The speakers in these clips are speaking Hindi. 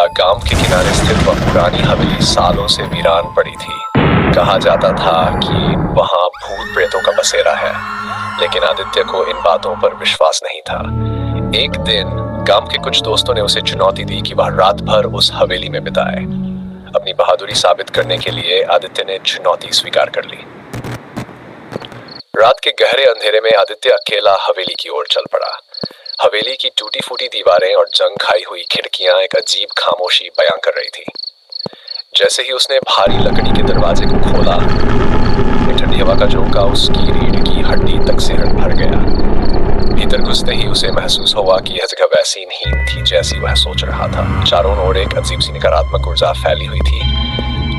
गांव के किनारे स्थित वह पुरानी हवेली सालों से वीरान पड़ी थी। कहा जाता था कि वहां भूत प्रेतों का बसेरा है, लेकिन आदित्य को इन बातों पर विश्वास नहीं था। एक दिन गांव के कुछ दोस्तों ने उसे चुनौती दी कि वह रात भर उस हवेली में बिताए। अपनी बहादुरी साबित करने के लिए आदित्य ने चुनौती स्वीकार कर ली। रात के गहरे अंधेरे में आदित्य अकेला हवेली की ओर चल पड़ा। हवेली की टूटी फूटी दीवारें और जंग खाई हुई खिड़कियां एक अजीब खामोशी बयां कर रही थी। जैसे ही उसने भारी लकड़ी के दरवाजे को खोला, ठंडी हवा का झोंका उसकी रीढ़ की हड्डी तक सिहर भर गया। भीतर घुसते ही उसे महसूस हुआ कि यह जगह वैसी नहीं थी जैसी वह सोच रहा था। चारों ओर एक अजीब सी नकारात्मक ऊर्जा फैली हुई थी।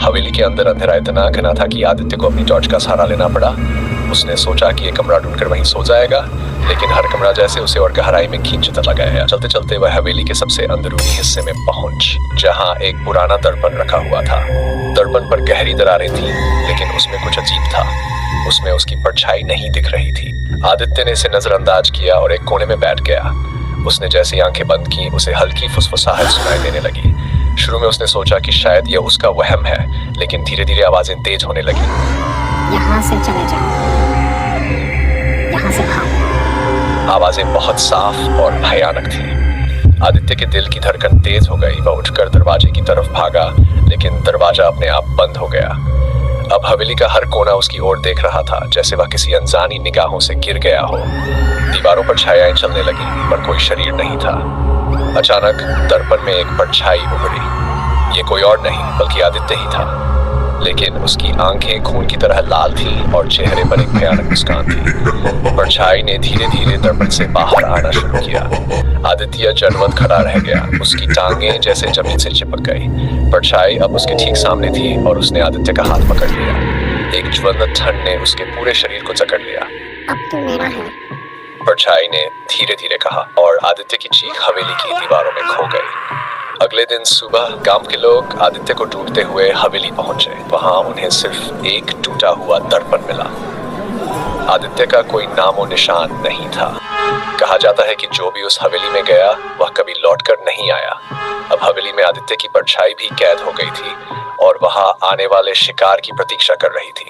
हवेली के अंदर अंधेरा इतना घना था कि आदित्य को अपनी टॉर्च का सहारा लेना पड़ा। उसने सोचा कि एक कमरा ढूंढकर वहीं सो जाएगा, लेकिन हर कमरा जैसे उसे और गहराई में खींचता चला गया। चलते चलते वह हवेली के सबसे अंदरूनी हिस्से में पहुंच, जहां एक पुराना दर्पण रखा हुआ था। दर्पण पर गहरी दरारें थीं, लेकिन उसमें कुछ अजीब था। उसमें उसकी परछाई नहीं दिख रही थी। आदित्य ने इसे नजरअंदाज किया और एक कोने में बैठ गया। उसने जैसे आंखें बंद की, उसे हल्की फुसफुसाहट सुनाई देने लगी। शुरू में उसने सोचा कि शायद यह उसका वहम है, लेकिन धीरे धीरे आवाजें तेज होने लगी। यहाँ से चले जाओ, यहाँ से भागो। आवाजें बहुत साफ और भयानक थी। आदित्य के दिल की धड़कन तेज हो गई। वह उठकर दरवाजे की तरफ भागा, लेकिन दरवाजा अपने आप बंद हो गया। अब हवेली का हर कोना उसकी ओर देख रहा था, जैसे वह किसी अनजानी निगाहों से गिर गया हो। दीवारों पर छायाएं चलने लगी, पर कोई शरीर नहीं था। अचानक दर्पण में एक परछाई उभरी। ये कोई और नहीं बल्कि आदित्य ही था, लेकिन उसकी आंखें खून की तरह लाल थीं और चेहरे पर एक भयानक मुस्कान थी। परछाई ने धीरे धीरे दर्पण से बाहर आना शुरू किया। आदित्य जड़वत खड़ा रह गया। उसकी टांगें जैसे जमीन से चिपक गई। परछाई अब उसके ठीक सामने थी और उसने आदित्य का हाथ पकड़ लिया। एक ज्वलंत ठंड ने उसके पूरे शरीर को जकड़ लिया। अब तू मेरा है। परछाई ने धीरे धीरे कहा, और आदित्य की चीख हवेली की दीवारों में खो गई। अगले दिन सुबह गांव के लोग आदित्य को ढूंढते हुए हवेली पहुंचे। वहां उन्हें सिर्फ एक टूटा हुआ दर्पण मिला। आदित्य का कोई नामो निशान नहीं था। कहा जाता है कि जो भी उस हवेली में गया वह कभी लौटकर नहीं आया। अब हवेली में आदित्य की परछाई भी कैद हो गई थी और वहां आने वाले शिकार की प्रतीक्षा कर रही थी।